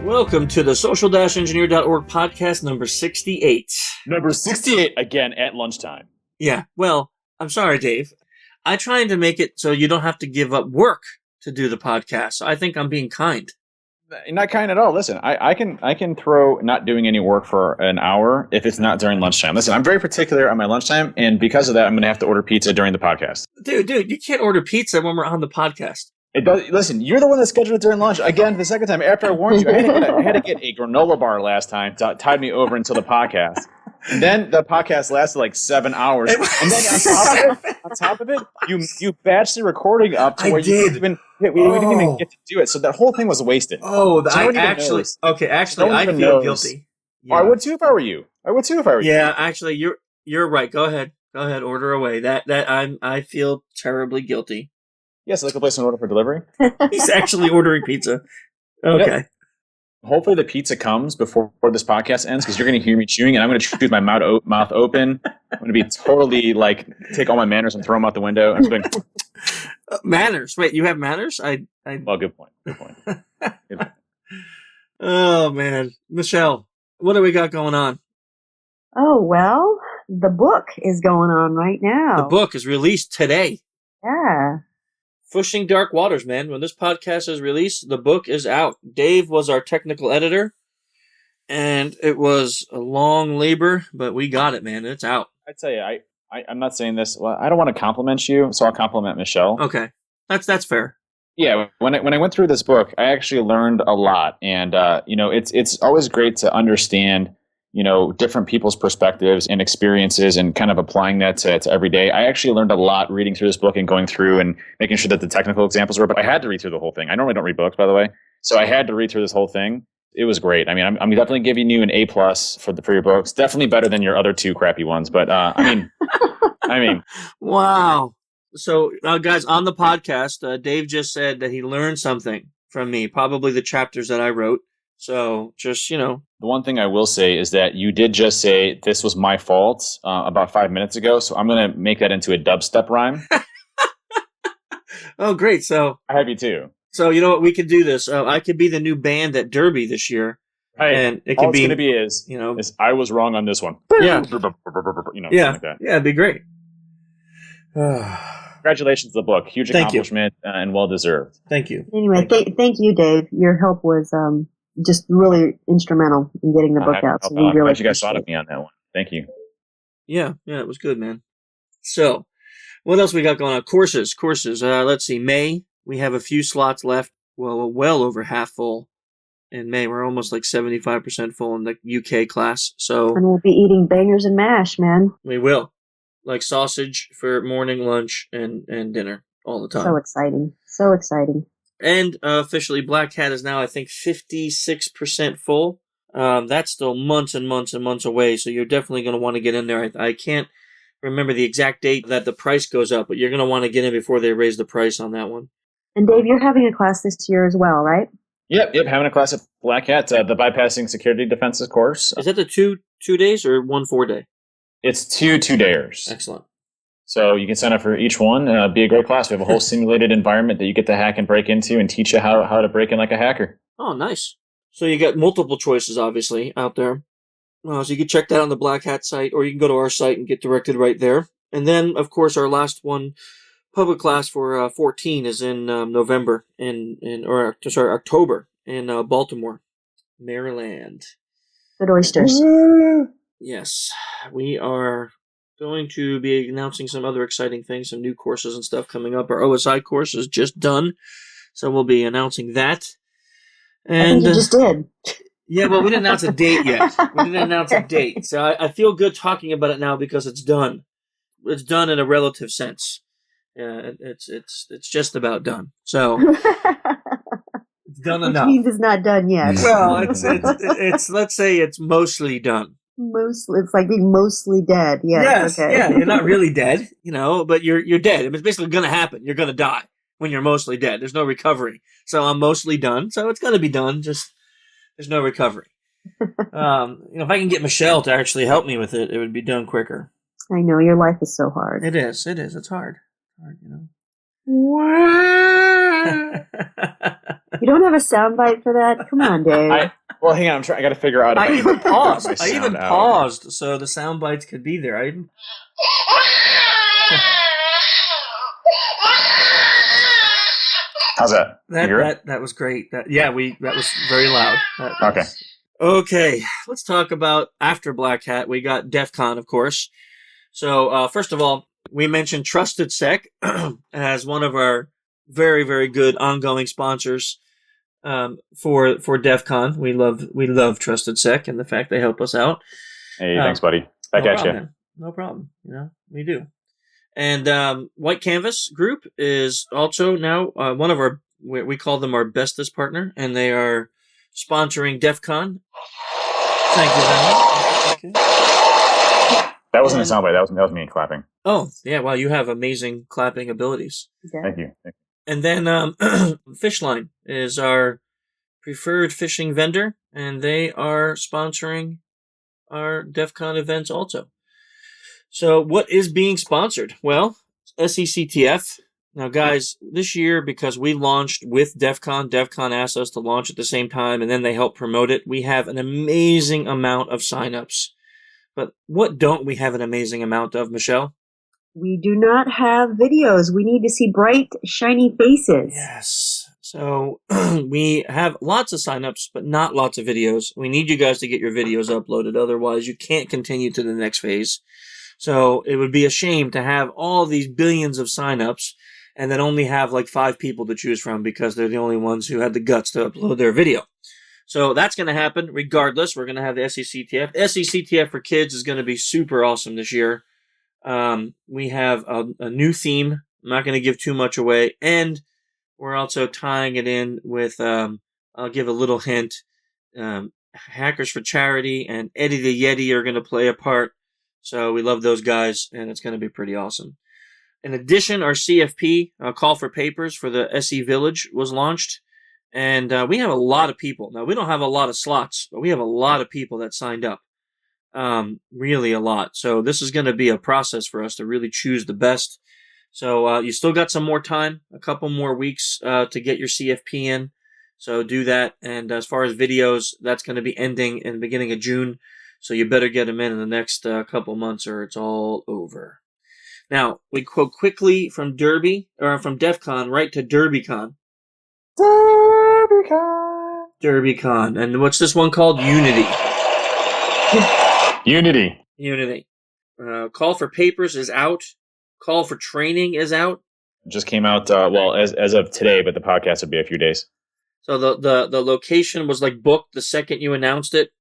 Welcome to the social-engineer.org podcast number 68. Number 68, again, at lunchtime. Yeah, well, I'm sorry, Dave. I'm trying to make it so you don't have to give up work to do the podcast. So I think I'm being kind. Not kind at all. Listen, I can throw not doing any work for an hour if it's not during lunchtime. Listen, I'm very particular on my lunchtime, and because of that, I'm going to have to order pizza during the podcast. Dude, you can't order pizza when we're on the podcast. It does. Listen, you're the one that scheduled it during lunch. Again, the second time, after I warned you, I had to get a granola bar last time to tide me over until the podcast. And then the podcast lasted like 7 hours. And then on top of it, you batched the recording up to where we didn't even get to do it. So that whole thing was wasted. Oh, so I feel guilty. Yeah. I would too if I were you. Yeah, actually, you're right. Go ahead, order away. I feel terribly guilty. Yes, I can place an order for delivery. He's actually ordering pizza. Okay. Yep. Hopefully the pizza comes before this podcast ends because you're going to hear me chewing and I'm going to chew with my mouth open. I'm going to be totally like take all my manners and throw them out the window. I'm going manners. Wait, you have manners? Well, good point. Good point. Oh man, Michelle, what do we got going on? Oh well, the book is going on right now. The book is released today. Yeah. Pushing Dark Waters, man. When this podcast is released, the book is out. Dave was our technical editor, and it was a long labor, but we got it, man. It's out. I tell you, I'm not saying this. Well, I don't want to compliment you, so I'll compliment Michelle. Okay, that's fair. Yeah, when I went through this book, I actually learned a lot, and it's always great to understand different people's perspectives and experiences and kind of applying that to every day. I actually learned a lot reading through this book and going through and making sure that the technical examples were, but I had to read through the whole thing. I normally don't read books, by the way. So I had to read through this whole thing. It was great. I mean, I'm definitely giving you an A+ for your books. Definitely better than your other two crappy ones. But I mean. Wow. So guys, on the podcast, Dave just said that he learned something from me, probably the chapters that I wrote. So just, The one thing I will say is that you did just say this was my fault about 5 minutes ago. So I'm going to make that into a dubstep rhyme. Oh, great. So I have you too. So you know what? We could do this. I could be the new band at Derby this year. Right. And it All could it's going to be is I was wrong on this one. Yeah. Yeah. Like that. Yeah, it'd be great. Congratulations to the book. Huge accomplishment and well-deserved. Thank you. Anyway, thank you, Dave. Your help was just really instrumental in getting the book out. So we really you guys thought of me on that one. Thank you. Yeah, it was good, man. So, what else we got going on? Courses. Let's see. May, we have a few slots left. Well over half full in May. We're almost like 75% full in the UK class. So, and we'll be eating bangers and mash, man. We will. Like sausage for morning, lunch, and dinner all the time. So exciting. And officially, Black Hat is now, I think, 56% full. That's still months and months and months away, so you're definitely going to want to get in there. I can't remember the exact date that the price goes up, but you're going to want to get in before they raise the price on that one. And Dave, you're having a class this year as well, right? Yep, having a class at Black Hat, the Bypassing Security Defenses course. Is that the two days or 1 4-day? It's two 2-dayers. Excellent. So you can sign up for each one. Be a great class. We have a whole simulated environment that you get to hack and break into and teach you how to break in like a hacker. Oh, nice. So you got multiple choices, obviously, out there. So you can check that on the Black Hat site, or you can go to our site and get directed right there. And then, of course, our last one, public class for 14 is in October in Baltimore, Maryland. Good oysters. Yes, we are going to be announcing some other exciting things, some new courses and stuff coming up. Our OSI course is just done, so we'll be announcing that. And I think you just did. Yeah, well, we didn't announce a date yet. So I feel good talking about it now because it's done. It's done in a relative sense. It's just about done. So it's done enough. Which means it's not done yet. Well, it's let's say it's mostly done. It's like being mostly dead. Yes. Okay. Yeah, you're not really dead, but you're dead. It's basically going to happen. You're going to die when you're mostly dead. There's no recovery. So I'm mostly done. So it's going to be done. Just there's no recovery. If I can get Michelle to actually help me with it, it would be done quicker. I know your life is so hard. It is. It's hard. You don't have a soundbite for that? Come on, Dave. Well, hang on. I got to figure out. I even paused. my I even sound out. paused so the sound bites could be there. How's that? You hear it? That was great. That was very loud. Okay. Okay, let's talk about after Black Hat. We got DEF CON, of course. So first of all, we mentioned Trusted Sec as one of our very, very good ongoing sponsors for DEF CON. We love Trusted Sec and the fact they help us out. Hey, thanks, buddy. Back at you. Man. No problem. We do. And White Canvas Group is also now one of our, we call them our bestest partner, and they are sponsoring DEF CON. Thank you very much. Okay. That wasn't a soundbite. That was me clapping. Oh, yeah. Wow, you have amazing clapping abilities. Okay. Thank you. And then Fishline is our preferred fishing vendor, and they are sponsoring our DEF CON events also. So what is being sponsored? Well, SECTF. Now, guys, this year, because we launched with DEF CON asked us to launch at the same time, and then they helped promote it. We have an amazing amount of signups. But what don't we have an amazing amount of, Michelle? We do not have videos. We need to see bright, shiny faces. Yes. So we have lots of signups, but not lots of videos. We need you guys to get your videos uploaded. Otherwise, you can't continue to the next phase. So it would be a shame to have all these billions of signups and then only have like 5 people to choose from because they're the only ones who had the guts to upload their video. So that's going to happen regardless. We're going to have the SECTF. SECTF for Kids is going to be super awesome this year. We have a new theme. I'm not going to give too much away. And we're also tying it in with, I'll give a little hint, Hackers for Charity and Eddie the Yeti are going to play a part. So we love those guys, and it's going to be pretty awesome. In addition, our CFP, Call for Papers for the SE Village, was launched. And we have a lot of people. Now, we don't have a lot of slots, but we have a lot of people that signed up. Really a lot. So this is going to be a process for us to really choose the best. So you still got some more time, a couple more weeks to get your CFP in. So do that. And as far as videos, that's going to be ending in the beginning of June. So you better get them in the next couple months or it's all over. Now, we quote quickly from from DEF CON right to DerbyCon. DerbyCon. And what's this one called? Unity. Unity. Call for Papers is out. Call for Training is out. It just came out, as of today, but the podcast will be a few days. So the location was like booked the second you announced it?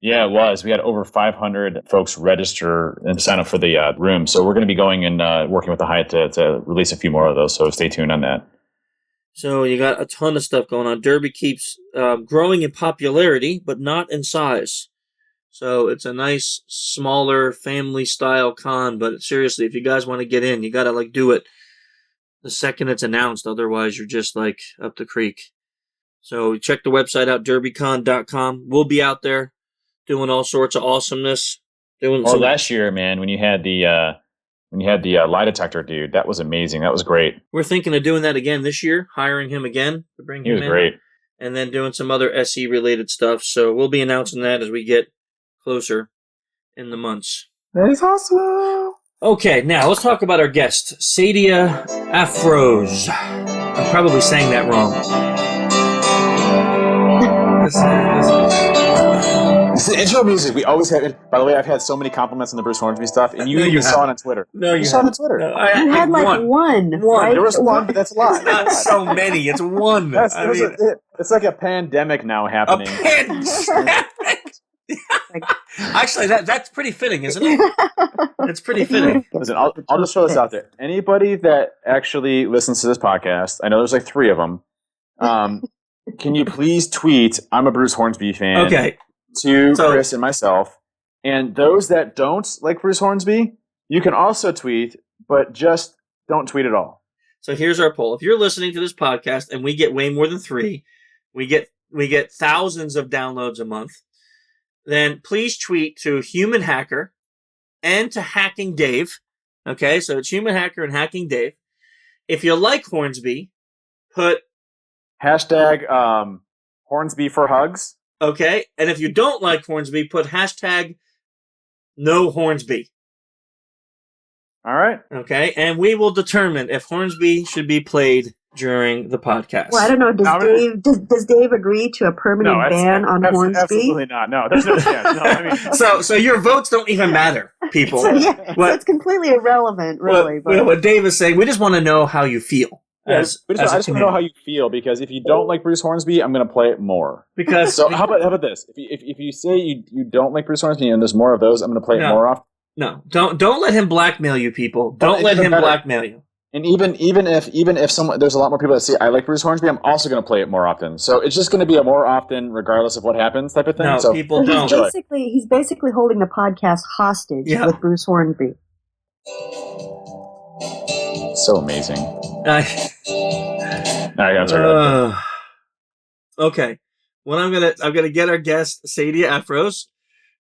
Yeah, it was. We had over 500 folks register and sign up for the room. So we're going to be going and working with the Hyatt to release a few more of those. So stay tuned on that. So you got a ton of stuff going on. Derby keeps growing in popularity, but not in size. So it's a nice, smaller, family-style con. But seriously, if you guys want to get in, you got to do it the second it's announced. Otherwise, you're just up the creek. So check the website out, derbycon.com. We'll be out there doing all sorts of awesomeness. Last year, man, when you had the lie detector dude, that was amazing. That was great. We're thinking of doing that again this year, hiring him again to bring him in. He was great. And then doing some other SE related stuff. So we'll be announcing that as we get closer in the months. That is awesome. Okay, now let's talk about our guest, Sadia Afroz. I'm probably saying that wrong. It's the intro music. We always have it. By the way, I've had so many compliments on the Bruce Hornsby stuff, and you saw it on Twitter. No, you saw it on Twitter. No, You had one. Right? There was one, but that's a lot. It's not so many. It's one. It's like a pandemic now happening. A pandemic. Actually, that's pretty fitting, isn't it? It's pretty fitting. Listen, I'll just throw this out there. Anybody that actually listens to this podcast, I know there's 3 of them. Can you please tweet, I'm a Bruce Hornsby fan, to Chris and myself. And those that don't like Bruce Hornsby, you can also tweet, but just don't tweet at all. So here's our poll. If you're listening to this podcast and we get way more than 3, we get thousands of downloads a month, then please tweet to Human Hacker and to Hacking Dave. Okay, so it's Human Hacker and Hacking Dave. If you like Hornsby, put hashtag Hornsby for hugs. Okay? And if you don't like Hornsby, put hashtag no Hornsby. All right. Okay? And we will determine if Hornsby should be played during the podcast. Well, I don't know. Does Dave agree to a permanent ban on Hornsby? Absolutely not. No, there's no chance. No, I mean, so your votes don't even matter, people. So it's completely irrelevant, really. What Dave is saying, we just want to know how you feel. I just want to know how you feel, because if you don't like Bruce Hornsby, I'm going to play it more. So how about this? If you say you don't like Bruce Hornsby and there's more of those, I'm going to play it more often. No, don't let him blackmail you, people. Don't let him blackmail you. And even if someone, there's a lot more people that say I like Bruce Hornsby, I'm also going to play it more often. So it's just going to be a more often, regardless of what happens, type of thing. No, so people don't. He's basically holding the podcast hostage with Bruce Hornsby. So amazing. Okay. Well, I'm gonna get our guest Sadia Afros.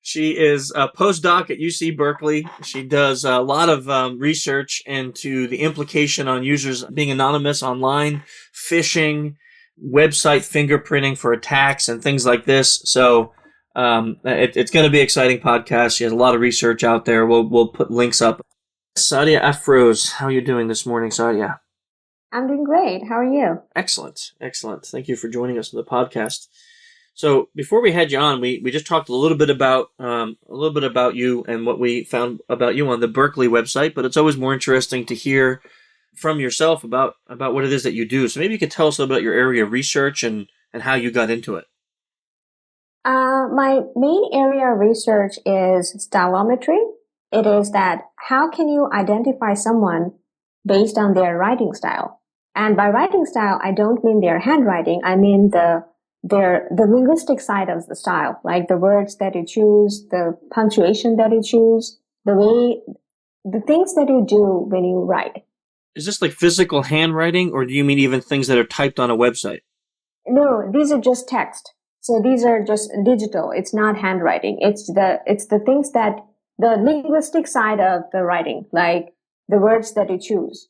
She is a postdoc at UC Berkeley. She does a lot of research into the implication on users being anonymous online, phishing, website fingerprinting for attacks, and things like this. So it's going to be an exciting podcast. She has a lot of research out there. We'll put links up. Sadia Afros, how are you doing this morning, Sadia? I'm doing great. How are you? Excellent. Thank you for joining us on the podcast. So before we had you on, we just talked a little bit about you and what we found about you on the Berkeley website. But it's always more interesting to hear from yourself about what it is that you do. So maybe you could tell us a little bit about your area of research and how you got into it. My main area of research is stylometry. It is that how can you identify someone based on their writing style? And by writing style, I don't mean their handwriting. I mean the linguistic side of the style, like the words that you choose, the punctuation that you choose, the things that you do when you write. Is this like physical handwriting, or do you mean even things that are typed on a website? No, these are just text. So these are just digital. It's not handwriting. It's the things that the linguistic side of the writing, like the words that you choose.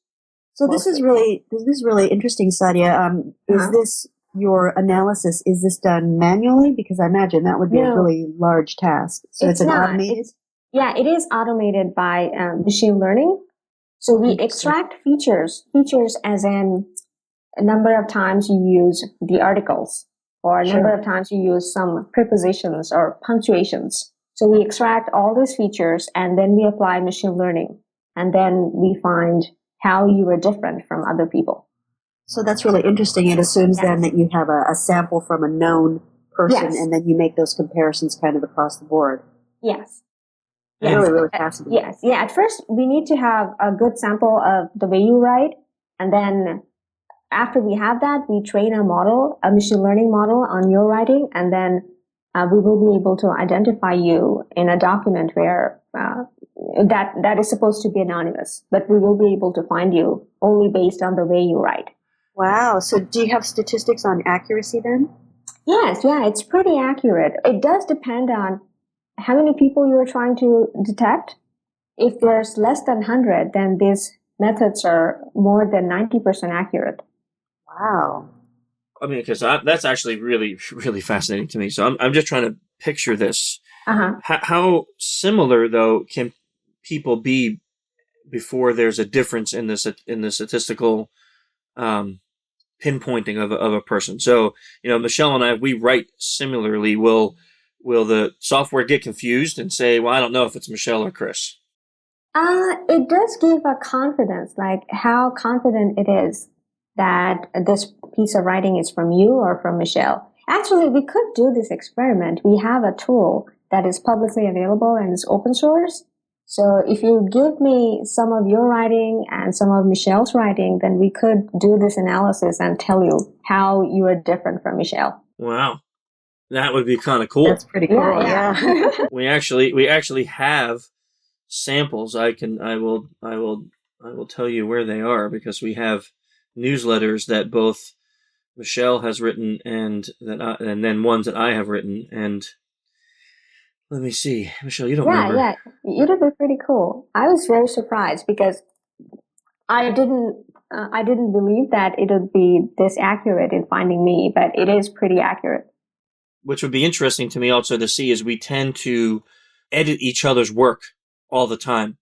So this is really interesting, Sadia. Is this your analysis? Is this done manually? Because I imagine that would be a really large task. So it's automated? It is automated by machine learning. So we extract features as in a number of times you use the articles, or a number of times you use some prepositions or punctuations. So we extract all these features and then we apply machine learning. And then we find how you are different from other people. So that's really interesting. It assumes then that you have a sample from a known person, and then you make those comparisons kind of across the board. Yes. Really, really fascinating. Yes. Yeah. At first, we need to have a good sample of the way you write. And then after we have that, we train a machine learning model on your writing. And then we will be able to identify you in a document where that is supposed to be anonymous. But we will be able to find you only based on the way you write. Wow. So do you have statistics on accuracy then? Yes. Yeah. It's pretty accurate. It does depend on how many people you are trying to detect. If there's less than 100, then these methods are more than 90% accurate. Wow. I mean, because that's actually really, really fascinating to me. So I'm just trying to picture this. Uh-huh. How similar, though, can people be before there's a difference in the statistical pinpointing of a person? So, Michelle and I, we write similarly. Will the software get confused and say, well, I don't know if it's Michelle or Chris? It does give a confidence, like how confident it is that this piece of writing is from you or from Michelle. Actually, we could do this experiment. We have a tool that is publicly available and is open source. So if you give me some of your writing and some of Michelle's writing, then we could do this analysis and tell you how you are different from Michelle. Wow. That would be kind of cool. That's pretty cool. Yeah. We actually have samples. I will tell you where they are, because we have newsletters that both Michelle has written and then ones that I have written. And let me see, Michelle, you don't remember? Yeah, it would be pretty cool. I was very surprised because I didn't believe that it would be this accurate in finding me, but it is pretty accurate. which would be interesting to me also to see, is we tend to edit each other's work all the time,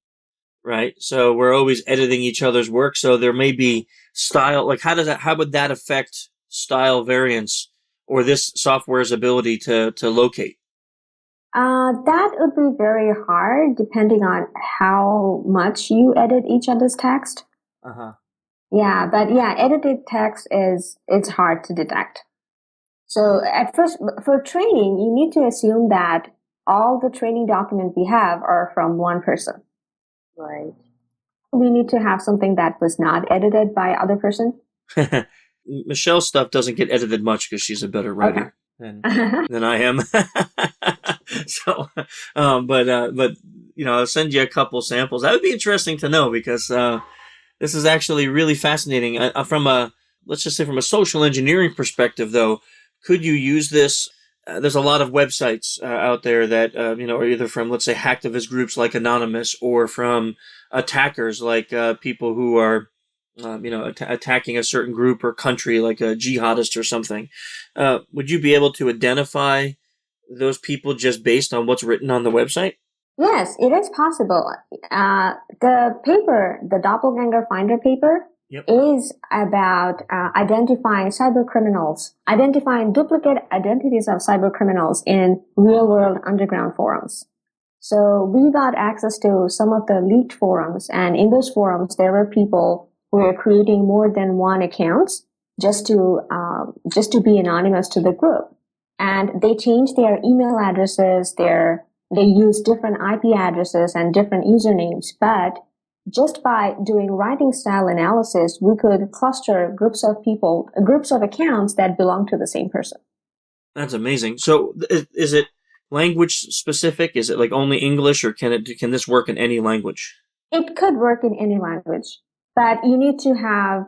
right? So we're always editing each other's work. So there may be style, like how would that affect style variance or this software's ability to locate? That would be very hard depending on how much you edit each other's text. Uh-huh. Yeah, but yeah, edited text it's hard to detect. So at first, for training, you need to assume that all the training documents we have are from one person. Right. We need to have something that was not edited by other person. Michelle's stuff doesn't get edited much because she's a better writer than I am. So, but I'll send you a couple samples. That would be interesting to know because this is actually really fascinating. Let's just say from a social engineering perspective, though, could you use this? There's a lot of websites out there that are either from, let's say, hacktivist groups like Anonymous or from attackers like people who are attacking a certain group or country, like a jihadist or something. Would you be able to identify those people just based on what's written on the website? Yes, it is possible. The Doppelganger Finder paper is about identifying cyber criminals, identifying duplicate identities of cyber criminals in real-world underground forums. So we got access to some of the leaked forums, and in those forums, there were people who were creating more than one account just to be anonymous to the group. And they changed their email addresses, they used different IP addresses and different usernames, but just by doing writing style analysis, we could cluster groups of accounts that belong to the same person. That's amazing. So is it language specific? Is it like only English, or can this work in any language? It could work in any language, but you need to have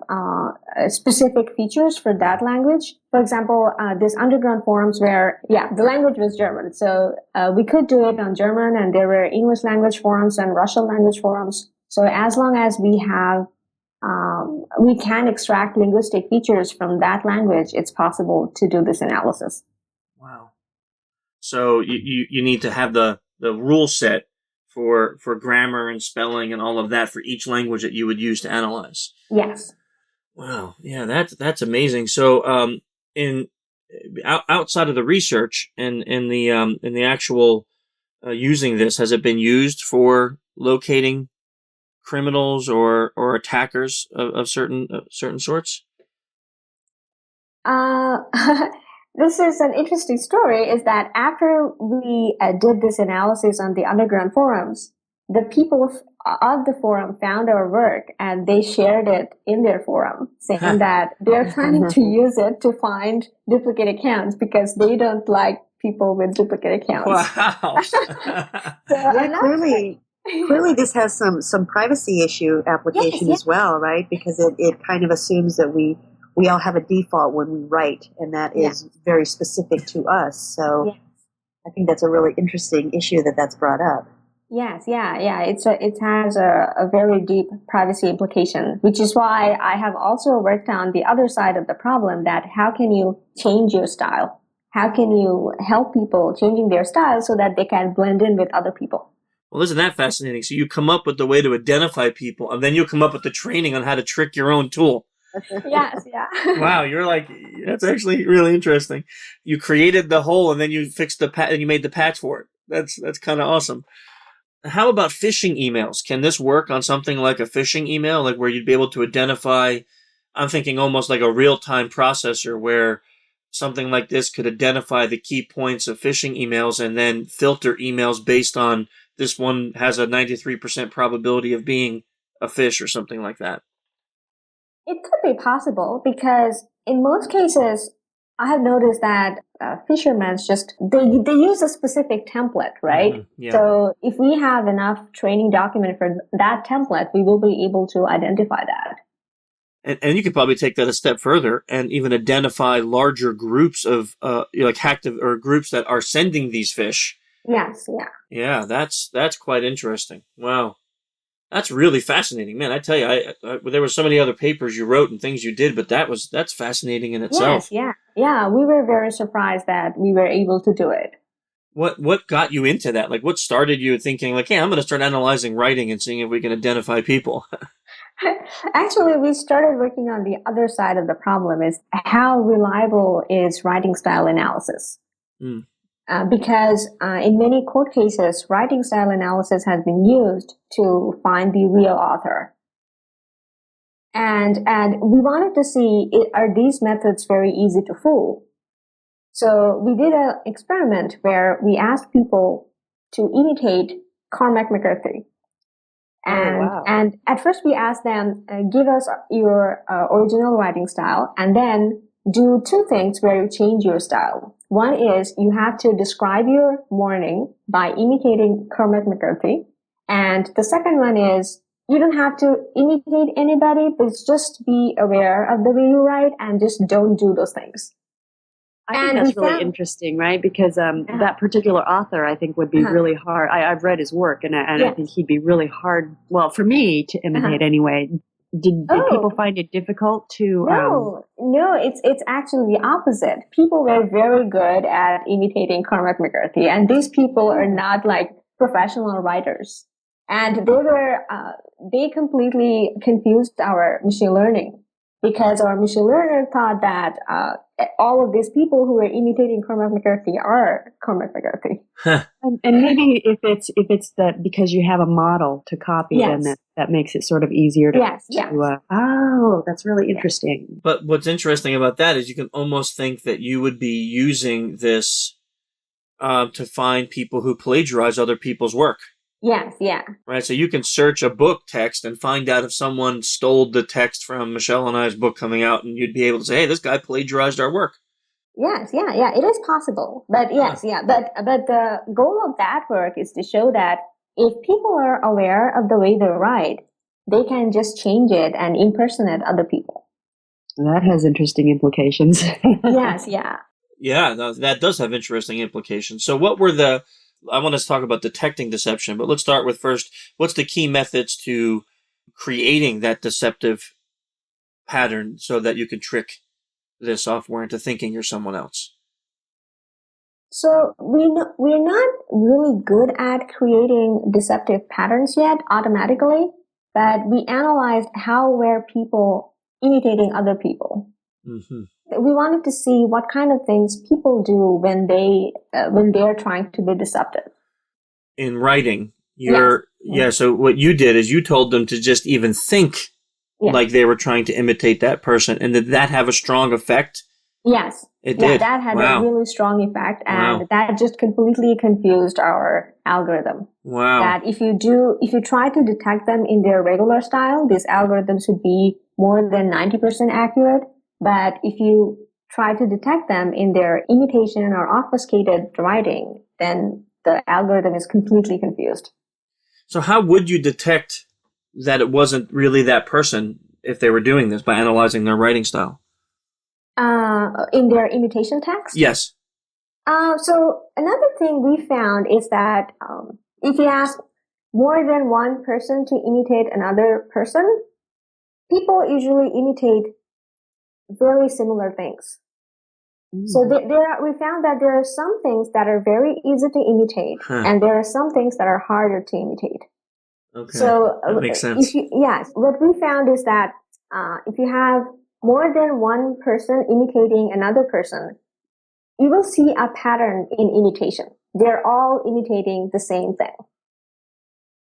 specific features for that language. For example, this underground forums where, the language was German. So we could do it on German, and there were English language forums and Russian language forums. So as long as we have, we can extract linguistic features from that language, it's possible to do this analysis. Wow. So you need to have the rule set for grammar and spelling and all of that for each language that you would use to analyze. Yes. Wow. Yeah, that's amazing. So outside of the research and in the actual using this, has it been used for locating criminals or attackers of certain sorts? This is an interesting story, is that after we did this analysis on the underground forums, the people of the forum found our work and they shared it in their forum, saying that they're planning to use it to find duplicate accounts because they don't like people with duplicate accounts. Wow. Clearly this has some privacy issue application as well, right? Because it kind of assumes that we all have a default when we write, and that is very specific to us. So I think that's a really interesting issue that's brought up. Yes, yeah. It has a very deep privacy implication, which is why I have also worked on the other side of the problem, that how can you change your style? How can you help people changing their style so that they can blend in with other people? Well, isn't that fascinating? So you come up with the way to identify people, and then you come up with the training on how to trick your own tool. Yes, yeah. Wow, you're like, that's actually really interesting. You created the hole, and then you fixed and you made the patch for it. That's kind of awesome. How about phishing emails? Can this work on something like a phishing email, like where you'd be able to identify? I'm thinking almost like a real-time processor where something like this could identify the key points of phishing emails and then filter emails based on this one has a 93% probability of being a phish or something like that. It could be possible because in most cases, I have noticed that fishermen they use a specific template, right? Mm-hmm. Yeah. So if we have enough training document for that template, we will be able to identify that. And you could probably take that a step further and even identify larger groups of like hacktive or groups that are sending these fish. Yes, yeah. Yeah, that's quite interesting. Wow. That's really fascinating, man. I tell you, there were so many other papers you wrote and things you did, but that's fascinating in itself. Yes, yeah. We were very surprised that we were able to do it. What got you into that? Like, what started you thinking, like, hey, I'm going to start analyzing writing and seeing if we can identify people? Actually, we started working on the other side of the problem: is how reliable is writing style analysis? Mm. Because in many court cases, writing style analysis has been used to find the real author. And we wanted to see, are these methods very easy to fool? So we did an experiment where we asked people to imitate Cormac McCarthy. And at first we asked them, give us your original writing style, and then do two things where you change your style. One is you have to describe your morning by imitating Cormac McCarthy. And the second one is you don't have to imitate anybody, but just be aware of the way you write and just don't do those things. I think that's really interesting, right? Because that particular author, I think, would be really hard. I've read his work, and I think he'd be really hard, well, for me to imitate anyway. Did people find it difficult to... No, it's actually the opposite. People were very good at imitating Cormac McCarthy, and these people are not like professional writers. And they completely confused our machine learning, because our machine learner thought that all of these people who were imitating Cormac McCarthy are Cormac McCarthy. And maybe if it's that because you have a model to copy, then that makes it sort of easier to... that's really interesting. But what's interesting about that is you can almost think that you would be using this to find people who plagiarize other people's work. Yes, yeah. Right, so you can search a book text and find out if someone stole the text from Michelle and I's book coming out, and you'd be able to say, hey, this guy plagiarized our work. Yes, yeah, it is possible. But but the goal of that work is to show that if people are aware of the way they write, they can just change it and impersonate other people. That has interesting implications. Yes, yeah. Yeah, that does have interesting implications. So what were I want us to talk about detecting deception, but let's start with first, what's the key methods to creating that deceptive pattern so that you can trick the software into thinking you're someone else? So we're not really good at creating deceptive patterns yet automatically, but we analyzed how were people imitating other people. Mm-hmm. We wanted to see what kind of things people do when they're trying to be deceptive. In writing, so what you did is you told them to just even think like they were trying to imitate that person, and did that have a strong effect? Yes. It did. That had a really strong effect, and that just completely confused our algorithm. Wow. That if you try to detect them in their regular style, these algorithms would be more than 90% accurate. But if you try to detect them in their imitation or obfuscated writing, then the algorithm is completely confused. So how would you detect that it wasn't really that person if they were doing this by analyzing their writing style? In their imitation text? Yes. So another thing we found is that if you ask more than one person to imitate another person, people usually imitate very similar things. So we found that there are some things that are very easy to imitate, and there are some things that are harder to imitate. Okay, so that makes sense. What we found is that if you have more than one person imitating another person, you will see a pattern in imitation. They're all imitating the same thing.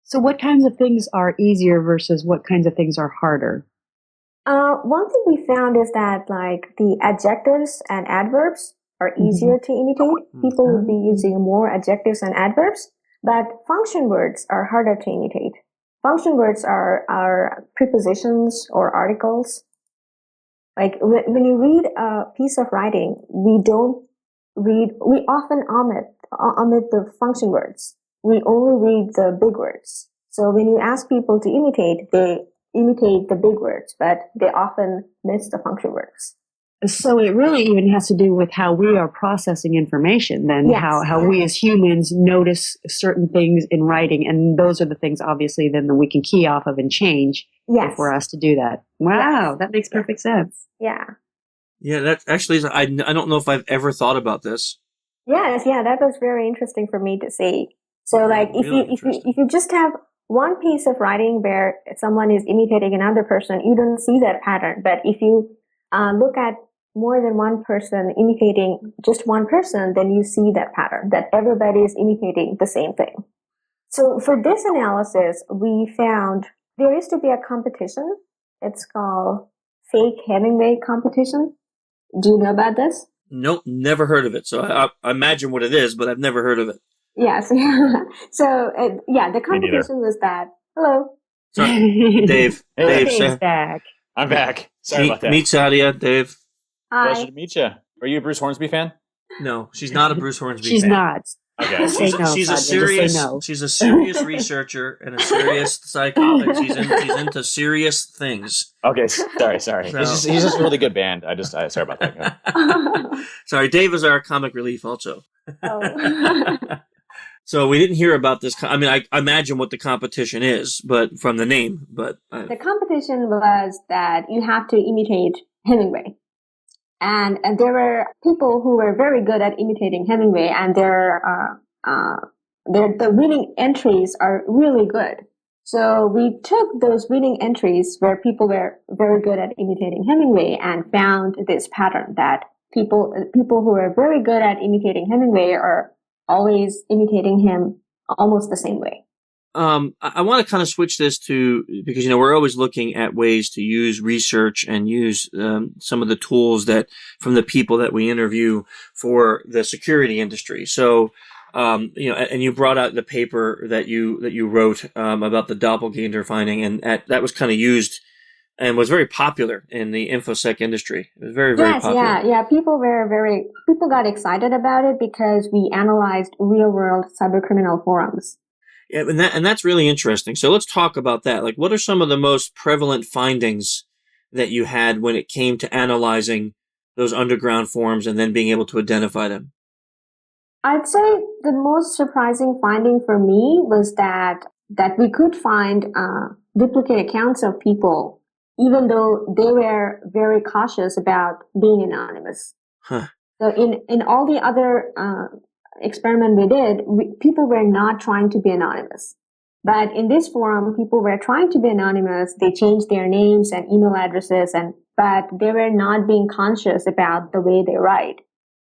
So what kinds of things are easier versus what kinds of things are harder? One thing we found is that like the adjectives and adverbs are easier to imitate. People will be using more adjectives and adverbs, but function words are harder to imitate. Function words are prepositions or articles. Like when you read a piece of writing, we often omit the function words. We only read the big words. So when you ask people to imitate, they imitate the big words, but they often miss the function words. So it really even has to do with how we are processing information, then Yes. how we as humans notice certain things in writing, and those are the things obviously then that we can key off of and change Yes. if we're asked to do that. Wow, Yes. that makes perfect sense. Yeah. Yeah, that actually, I don't know if I've ever thought about this. Yes, yeah, that was very interesting for me to see. So, like, if really if you just have one piece of writing where someone is imitating another person, you don't see that pattern. But if you look at more than one person imitating just one person, then you see that pattern that everybody is imitating the same thing. So, for this analysis, we found there used to be a competition. It's called Fake Hemingway Competition. Do you know about this? Nope, never heard of it. So I imagine what it is, but I've never heard of it. Yes. So, yeah, the Me neither. competition was that. Hello. Sorry, Dave. Hey, Dave, Dave's say, back. I'm back. Sorry about that. meet Sadia, Dave. Pleasure Hi. to meet you. Are you a Bruce Hornsby fan? No, she's not a Bruce Hornsby She's fan. not. Okay. Just say no, She's a Sadia, just say serious no. she's a serious researcher and a serious psychologist. She's into serious things. Okay. Sorry. So- He's just a really good band. Sorry about that. Sorry, Dave is our comic relief also. Oh. So we didn't hear about this. I mean, I imagine what the competition is, but from the name. But The competition was that you have to imitate Hemingway. And there were people who were very good at imitating Hemingway, and the winning entries are really good. So we took those winning entries where people were very good at imitating Hemingway and found this pattern that people who are very good at imitating Hemingway are always imitating him almost the same way. I want to kind of switch this to, because, we're always looking at ways to use research and use some of the tools that from the people that we interview for the security industry. So, and you brought out the paper that you wrote about the doppelganger finding, and that was kind of used and was very popular in the InfoSec industry. It was very, very popular. Yeah. People got excited about it because we analyzed real world cybercriminal forums. Yeah, and that's really interesting. So let's talk about that. Like, what are some of the most prevalent findings that you had when it came to analyzing those underground forums and then being able to identify them? I'd say the most surprising finding for me was that we could find duplicate accounts of people, even though they were very cautious about being anonymous. Huh. So in all the other experiment we did, people were not trying to be anonymous. But in this forum, people were trying to be anonymous. They changed their names and email addresses, but they were not being conscious about the way they write.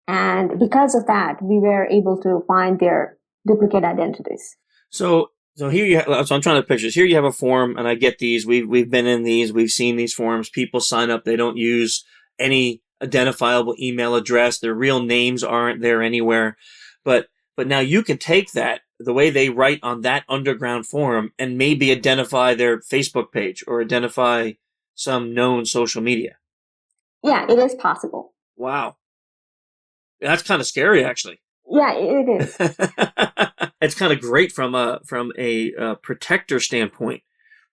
And because of that, we were able to find their duplicate identities. So here so I'm trying to picture this. Here you have a forum, and I get these. We've been in these. We've seen these forums. People sign up. They don't use any identifiable email address. Their real names aren't there anywhere. But now you can take that, the way they write on that underground forum, and maybe identify their Facebook page or identify some known social media. Yeah, it is possible. Wow. That's kind of scary, actually. Yeah, it is. It's kind of great from a protector standpoint,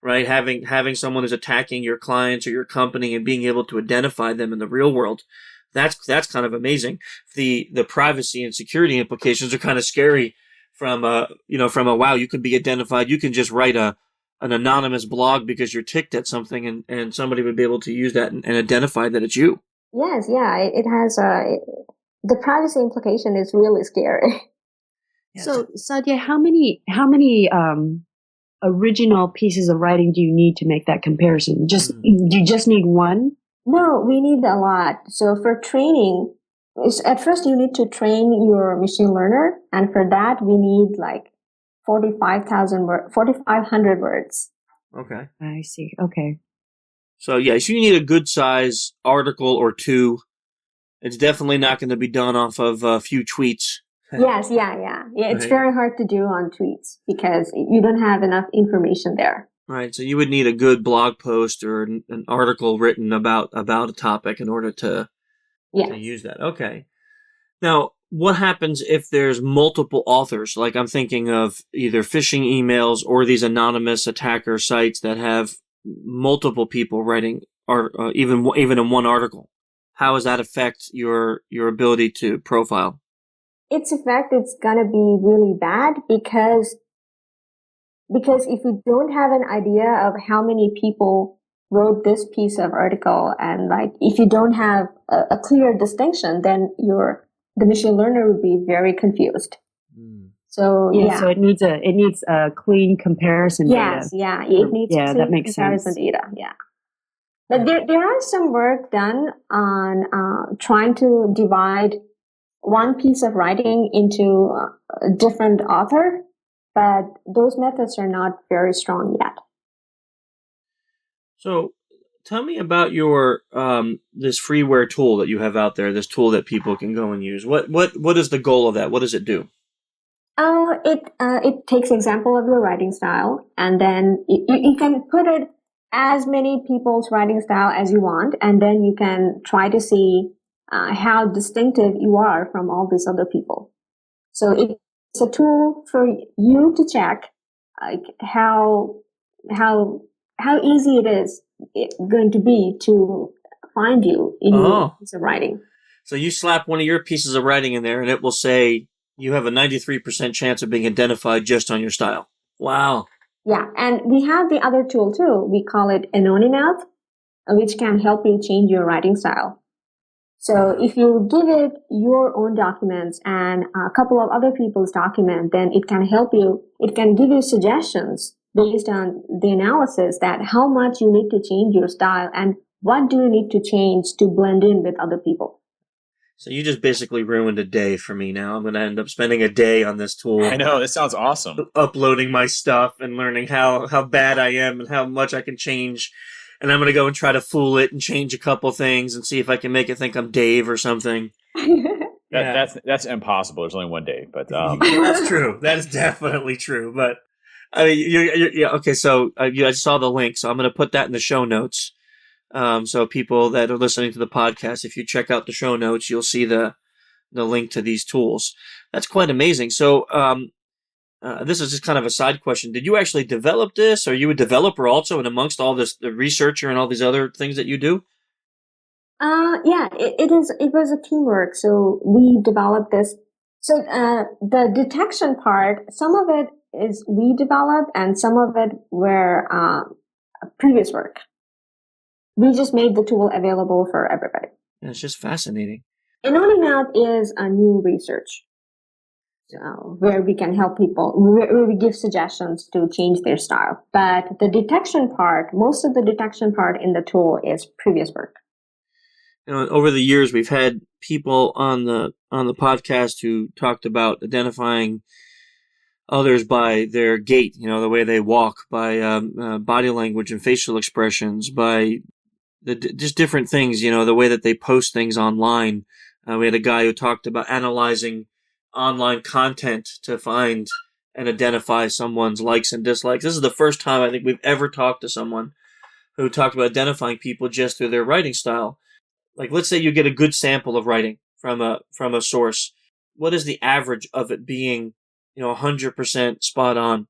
right? Having someone who's attacking your clients or your company and being able to identify them in the real world. That's kind of amazing. The privacy and security implications are kind of scary from wow, you can be identified. You can just write an anonymous blog because you're ticked at something, and somebody would be able to use that and identify that it's you. Yes, yeah, it has the privacy implication is really scary. Yeah. So, Sadia, how many original pieces of writing do you need to make that comparison? Do you just need one? No, we need a lot. So for training, at first you need to train your machine learner, and for that we need like 4,500 words. Okay. I see. Okay. So you need a good size article or two. It's definitely not going to be done off of a few tweets. Yes, yeah. It's Right. very hard to do on tweets because you don't have enough information there. Right. So you would need a good blog post or an article written about a topic in order to use that. Okay. Now, what happens if there's multiple authors? Like, I'm thinking of either phishing emails or these anonymous attacker sites that have multiple people writing, or even in one article. how does that affect your ability to profile? Its effect is gonna be really bad because if you don't have an idea of how many people wrote this piece of article, and like if you don't have a clear distinction, then the machine learner would be very confused. So so it needs a clean comparison data. It needs clean that makes comparison sense. data. Yeah, but there are some work done on trying to divide one piece of writing into a different author, but those methods are not very strong yet. So tell me about your this freeware tool that you have out there, this tool that people can go and use. What is the goal of that? What does it do? It takes example of your writing style, and then you can put it as many people's writing style as you want, and then you can try to see how distinctive you are from all these other people. So it's a tool for you to check like how easy it is going to be to find you in your piece of writing. So you slap one of your pieces of writing in there, and it will say you have a 93% chance of being identified just on your style. Wow. Yeah, and we have the other tool too. We call it Anonymouth, which can help you change your writing style. So if you give it your own documents and a couple of other people's documents, then it can help you. It can give you suggestions based on the analysis that how much you need to change your style and what do you need to change to blend in with other people. So you just basically ruined a day for me now. I'm going to end up spending a day on this tool. I know, this sounds awesome. Uploading my stuff and learning how bad I am and how much I can change. And I'm going to go and try to fool it and change a couple things and see if I can make it think I'm Dave or something. That's impossible. There's only one Dave, but that's true. That is definitely true. But I mean, you're okay. So I saw the link, so I'm going to put that in the show notes. So people that are listening to the podcast, if you check out the show notes, you'll see the link to these tools. That's quite amazing. So this is just kind of a side question. Did you actually develop this? Are you a developer also, and amongst all this, the researcher and all these other things that you do? It was a teamwork. So we developed this. So the detection part, some of it is we developed, and some of it were previous work. We just made the tool available for everybody. And it's just fascinating. Anonymouth is a new research where we can help people, where we give suggestions to change their style. But the detection part, most of the detection part in the tool is previous work. Over the years, we've had people on the podcast who talked about identifying others by their gait, the way they walk, by body language and facial expressions, by just different things, the way that they post things online. We had a guy who talked about analyzing online content to find and identify someone's likes and dislikes. This is the first time I think we've ever talked to someone who talked about identifying people just through their writing style. Like, let's say you get a good sample of writing from a source. What is the average of it being, 100% spot on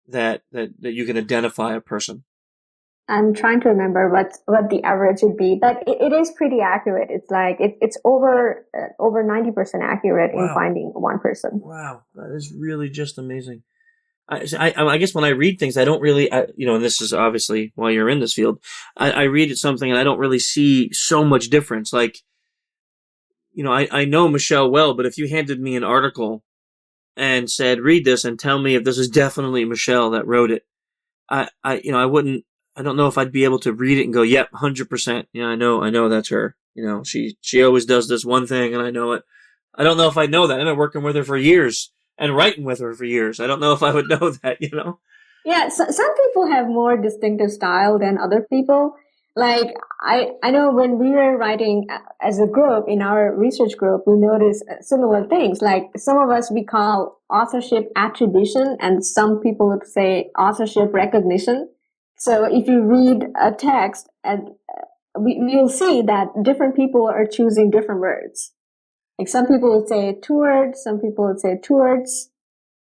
that you can identify a person? I'm trying to remember what the average would be, but it is pretty accurate. It's like it's over 90% accurate in finding one person. Wow, that is really just amazing. I guess when I read things, I don't really, and this is obviously why you're in this field. I read something and I don't really see so much difference. Like, I know Michelle well, but if you handed me an article and said, read this and tell me if this is definitely Michelle that wrote it, I wouldn't. I don't know if I'd be able to read it and go, yep, 100%. Yeah, I know that's her. She always does this one thing and I know it. I don't know if I know that. I've been working with her for years and writing with her for years. I don't know if I would know that, Yeah, so some people have more distinctive style than other people. Like, I know when we were writing as a group, in our research group, we noticed similar things. Like, some of us, we call authorship attribution, and some people would say authorship recognition. So if you read a text, and we'll see that different people are choosing different words. Like, some people would say towards, some people would say towards.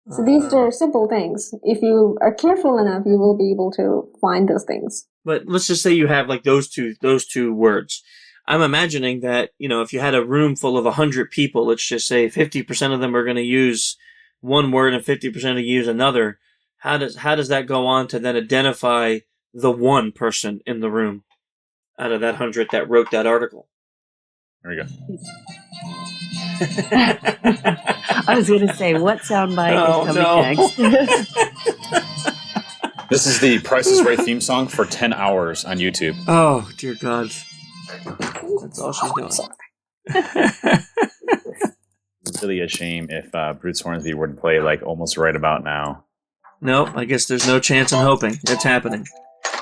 So these are simple things. If you are careful enough, you will be able to find those things. But let's just say you have like those two words. I'm imagining that, if you had a room full of 100 people, let's just say 50% of them are going to use one word and 50% use another. How does that go on to then identify the one person in the room out of that 100 that wrote that article? There we go. I was going to say, what soundbite is coming next? This is the Price is Right theme song for 10 hours on YouTube. Oh, dear God. That's all she's doing. It's really a shame if Bruce Hornsby were to play like almost right about now. No, I guess there's no chance in hoping. It's happening.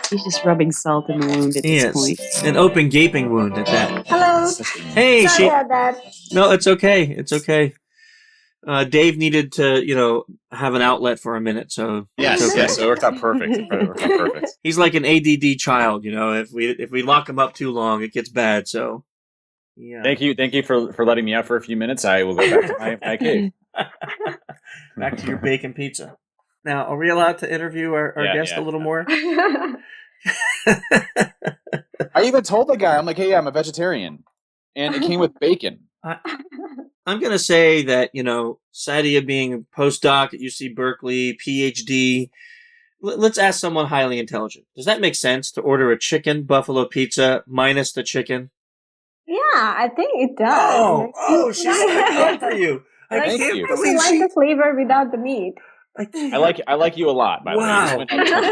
He's just rubbing salt in the wound at this point. An open gaping wound at that. Hello. Hey, Sorry about that. No, it's okay. It's okay. Dave needed to, have an outlet for a minute, so yes, it's okay. Yes, it worked out perfect. He's like an ADD child, If we lock him up too long, it gets bad. So, yeah. Thank you for letting me out for a few minutes. I will go back to my cave. Back to your bacon pizza. Now, are we allowed to interview our guest a little more? I even told the guy, I'm like, hey, I'm a vegetarian, and it came with bacon. I'm going to say that, Sadia being a postdoc at UC Berkeley, PhD, let's ask someone highly intelligent. Does that make sense to order a chicken buffalo pizza minus the chicken? Yeah, I think it does. Oh, she's stuck up for you. I Thank can't you. believe like the flavor without the meat. I like you a lot, by the way.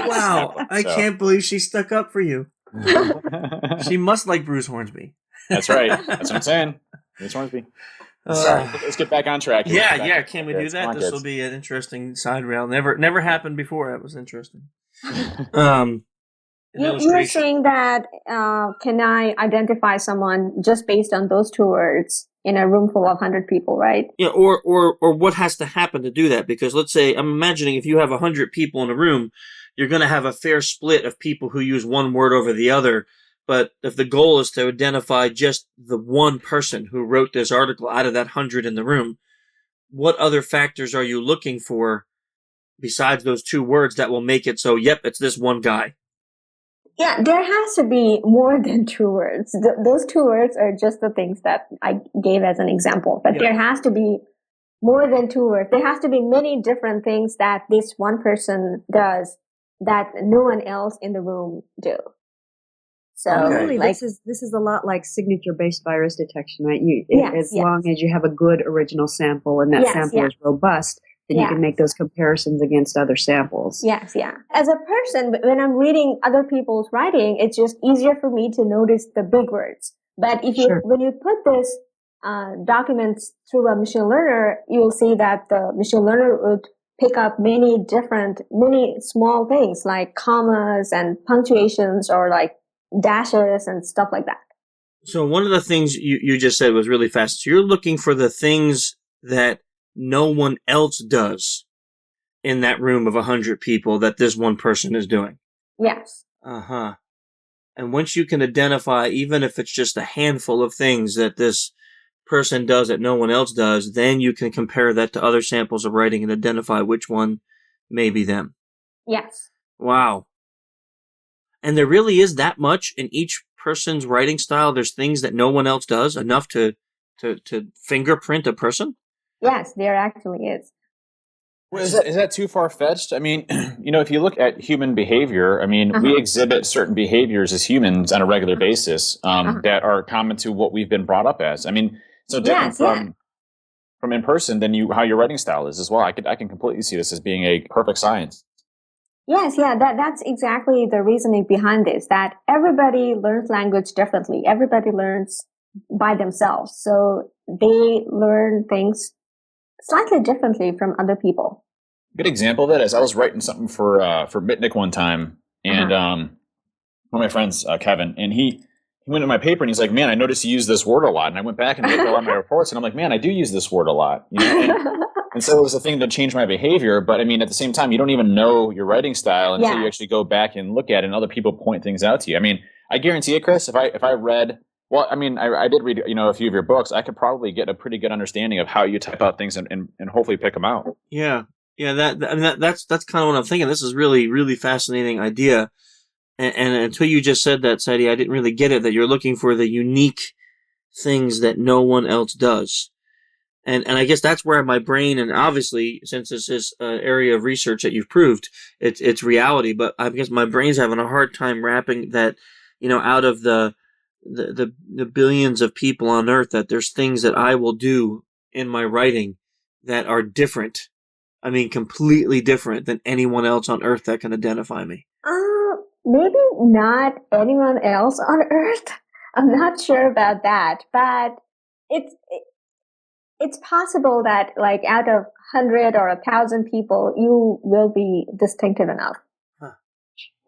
Wow. I can't believe she stuck up for you. She must like Bruce Hornsby. That's right. That's what I'm saying. Bruce Hornsby. Sorry, let's get back on track. Yeah. Can we do that? This will be an interesting side rail. Never happened before. That was interesting. You're saying that can I identify someone just based on those two words in a room full of 100 people, right? Yeah, or what has to happen to do that? Because let's say, I'm imagining if you have 100 people in a room, you're going to have a fair split of people who use one word over the other. But if the goal is to identify just the one person who wrote this article out of that 100 in the room, what other factors are you looking for besides those two words that will make it so, yep, it's this one guy? Yeah, there has to be more than two words. Those two words are just the things that I gave as an example. But there has to be more than two words. There has to be many different things that this one person does that no one else in the room do. So really, this is a lot like signature-based virus detection, right? As long as you have a good original sample and that sample is robust, then you can make those comparisons against other samples. Yes, yeah. As a person, when I'm reading other people's writing, it's just easier for me to notice the big words. But when you put this documents through a machine learner, you'll see that the machine learner would pick up many small things like commas and punctuations or like dashes and stuff like that. So one of the things you just said was really fast. So you're looking for the things that no one else does in that room of 100 people that this one person is doing. Yes. Uh-huh. And once you can identify, even if it's just a handful of things that this person does that no one else does, then you can compare that to other samples of writing and identify which one may be them. Yes. Wow. And there really is that much in each person's writing style. There's things that no one else does, enough to fingerprint a person? Yes, there actually is. Well, is that too far-fetched? I mean, if you look at human behavior, I mean, we exhibit certain behaviors as humans on a regular basis that are common to what we've been brought up as. I mean, so different from in person than how your writing style is as well. I can completely see this as being a perfect science. Yes, that's exactly the reasoning behind this, that everybody learns language differently. Everybody learns by themselves. So they learn things slightly differently from other people. Good example of that is I was writing something for Mitnick one time, and one of my friends, Kevin, and he went to my paper and he's like, "Man, I noticed you use this word a lot." And I went back and looked at all my reports, and I'm like, "Man, I do use this word a lot." And so it was a thing to change my behavior. But I mean, at the same time, you don't even know your writing style until you actually go back and look at it, and other people point things out to you. I mean, I guarantee you, Chris, if I read. Well, I mean, I did read, a few of your books. I could probably get a pretty good understanding of how you type out things and hopefully pick them out. Yeah. That's kind of what I'm thinking. This is really, really fascinating idea. And until you just said that, Sadie, I didn't really get it, that you're looking for the unique things that no one else does. And I guess that's where my brain, and obviously, since this is an area of research that you've proved, it's reality, but I guess my brain's having a hard time wrapping that, out of the billions of people on Earth, that there's things that I will do in my writing that are different. I mean, completely different than anyone else on Earth that can identify me. Maybe not anyone else on Earth. I'm not sure about that, but it's possible that, like, out of 100 or 1,000 people, you will be distinctive enough. Huh.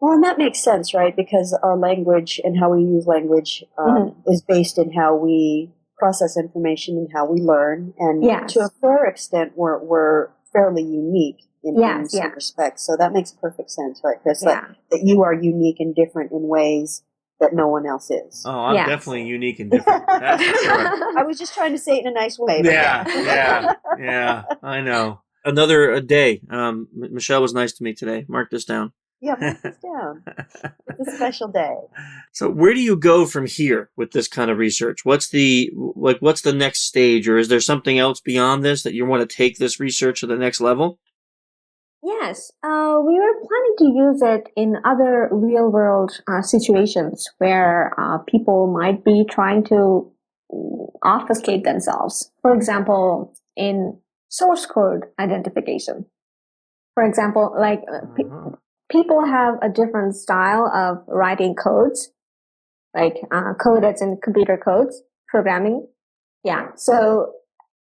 Well, and that makes sense, right? Because our language and how we use language is based in how we process information and how we learn. And to a fair extent, we're fairly unique in some respects. So that makes perfect sense, right, Chris? That you are unique and different in ways that no one else is. Oh, I'm definitely unique and different. That's for sure. I was just trying to say it in a nice way. Yeah, I know. Another day. Michelle was nice to me today. Mark this down. Yeah, mark this down. It's a special day. So where do you go from here with this kind of research? What's the next stage, or is there something else beyond this that you want to take this research to the next level? Yes, we were planning to use it in other real-world situations where people might be trying to obfuscate themselves. For example, in source code identification. For example, like people have a different style of writing codes, like code that's in computer codes, programming. Yeah, so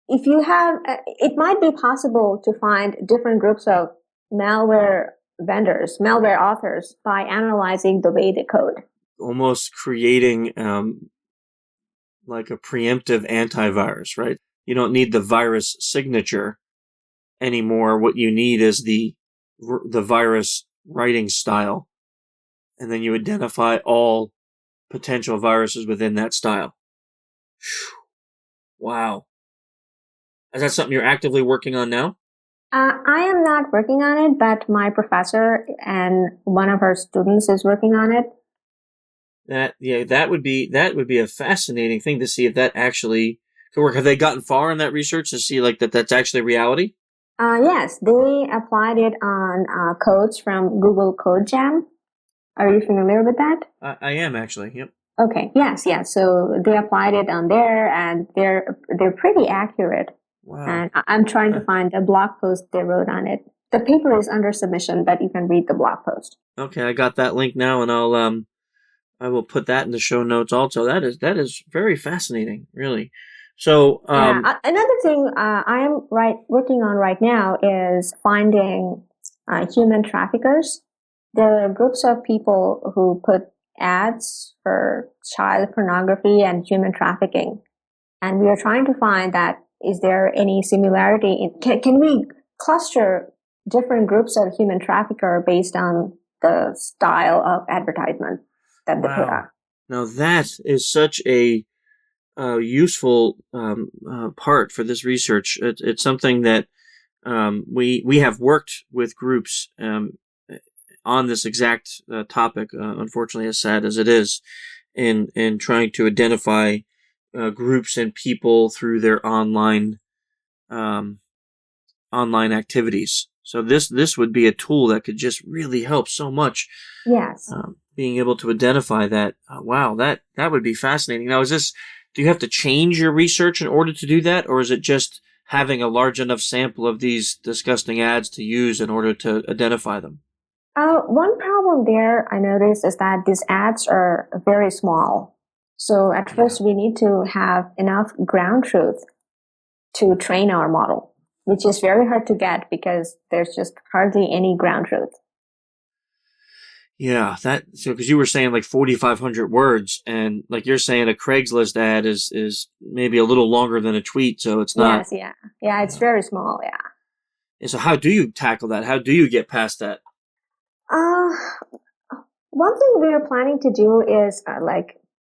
if you have, it might be possible to find different groups of malware vendors, malware authors, by analyzing the way they code. Almost creating like a preemptive antivirus, right? You don't need the virus signature anymore. What you need is the virus writing style. And then you identify all potential viruses within that style. Wow. Is that something you're actively working on now? I am not working on it, but my professor and one of her students is working on it. That would be a fascinating thing to see if that actually could work. Have they gotten far in that research to see like that's actually reality? Yes, they applied it on codes from Google Code Jam. Are you familiar with that? I am actually. Yep. Okay. Yes. So they applied it on there, and they're pretty accurate. Wow. And I'm trying to find a blog post they wrote on it. The paper is under submission, but you can read the blog post. Okay, I got that link now, and I will put that in the show notes also. That is very fascinating, really. So another thing I am working on right now is finding human traffickers. There are groups of people who put ads for child pornography and human trafficking, and we are trying to find that. Is there any similarity? Can we cluster different groups of human trafficker based on the style of advertisement that they put out? Now that is such a useful part for this research. It's something that we have worked with groups on this exact topic. Unfortunately, as sad as it is, in trying to identify groups and people through their online activities. So this would be a tool that could just really help so much. Yes. Being able to identify that. Wow, that would be fascinating. Now, do you have to change your research in order to do that, or is it just having a large enough sample of these disgusting ads to use in order to identify them? One problem there I noticed is that these ads are very small. So at first we need to have enough ground truth to train our model, which is very hard to get because there's just hardly any ground truth. Yeah, because you were saying like 4,500 words, and like you're saying a Craigslist ad is maybe a little longer than a tweet, so it's not. Yes, yeah, it's very small, yeah. And so how do you tackle that? How do you get past that? One thing we are planning to do is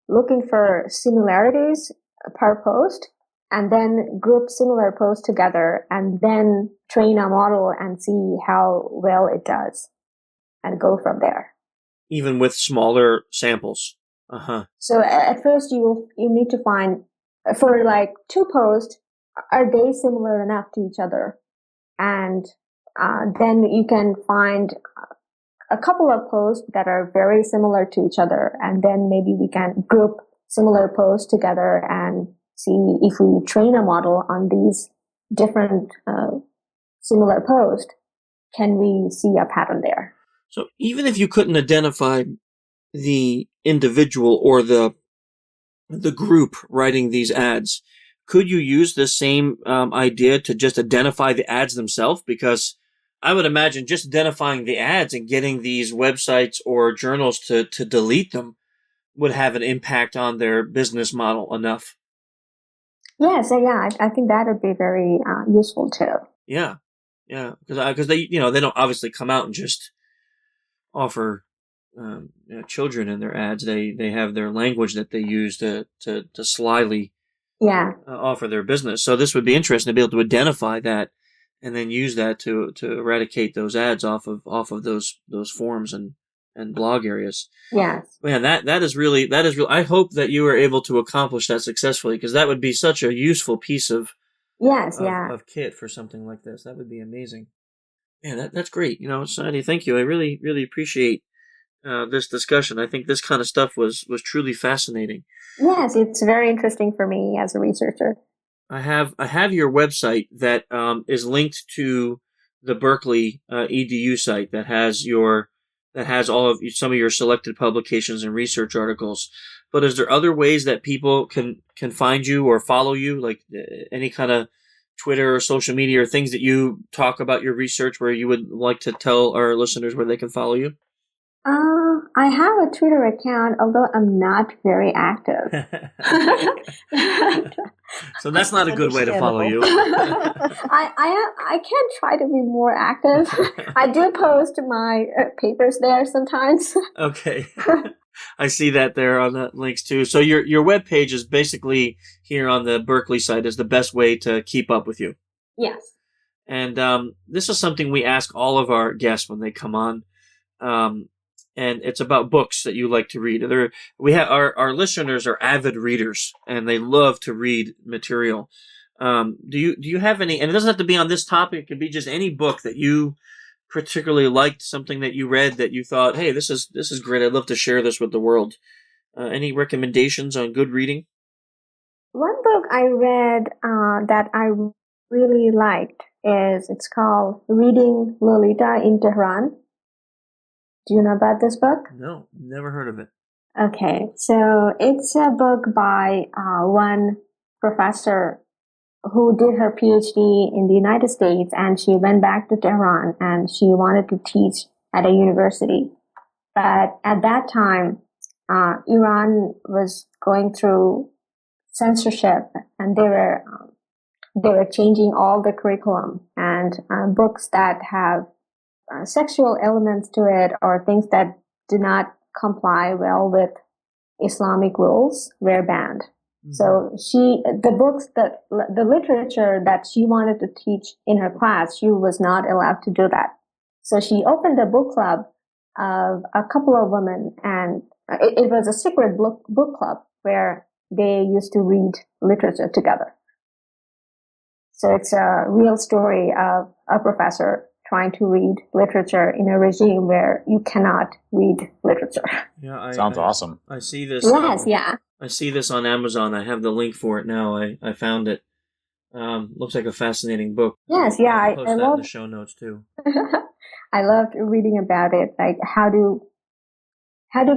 looking for similarities per post, and then group similar posts together, and then train a model and see how well it does, and go from there. even with smaller samples. So at first you need to find, for like 2 posts, are they similar enough to each other? And then you can find a couple of posts that are very similar to each other, and then maybe we can group similar posts together and see if we train a model on these different similar posts, can we see a pattern there? So even if you couldn't identify the individual or the group writing these ads, could you use the same idea to just identify the ads themselves? Because I would imagine just identifying the ads and getting these websites or journals to delete them would have an impact on their business model enough. Yes, I think that would be very useful too. Yeah, because they they don't obviously come out and just offer children in their ads. They have their language that they use to slyly offer their business. So this would be interesting to be able to identify that and then use that to eradicate those ads off of those forums and blog areas. Yes. Man, that is really. I hope that you were able to accomplish that successfully, because that would be such a useful piece of kit for something like this. That would be amazing. Yeah, that's great. Sadie, thank you. I really, really appreciate this discussion. I think this kind of stuff was truly fascinating. Yes, it's very interesting for me as a researcher. I have your website that is linked to the Berkeley EDU site that has all of some of your selected publications and research articles. But is there other ways that people can find you or follow you, like any kind of Twitter or social media or things that you talk about your research where you would like to tell our listeners where they can follow you? I have a Twitter account, although I'm not very active. So that's not a good way to follow you. I can try to be more active. I do post my papers there sometimes. Okay. I see that there on the links too. So your webpage is basically here on the Berkeley site is the best way to keep up with you. Yes. And this is something we ask all of our guests when they come on. And it's about books that you like to read. We have our listeners are avid readers and they love to read material. Do you have any? And it doesn't have to be on this topic. It could be just any book that you particularly liked, something that you read that you thought, hey, this is great. I'd love to share this with the world. Any recommendations on good reading? One book I read that I really liked it's called Reading Lolita in Tehran. Do you know about this book? No, never heard of it. Okay, so it's a book by one professor who did her PhD in the United States, and she went back to Tehran and she wanted to teach at a university. But at that time, Iran was going through censorship, and they were changing all the curriculum, and books that have sexual elements to it or things that do not comply well with Islamic rules were banned. Mm-hmm. So the literature that she wanted to teach in her class, she was not allowed to do that. So she opened a book club of a couple of women, and it was a secret book club where they used to read literature together. So it's a real story of a professor trying to read literature in a regime where you cannot read literature. Yeah, sounds awesome. I see this. Yes, yeah. I see this on Amazon. I have the link for it now. I found it. Looks like a fascinating book. Yes, yeah. I'll post that in the show notes too. I loved reading about it. Like how do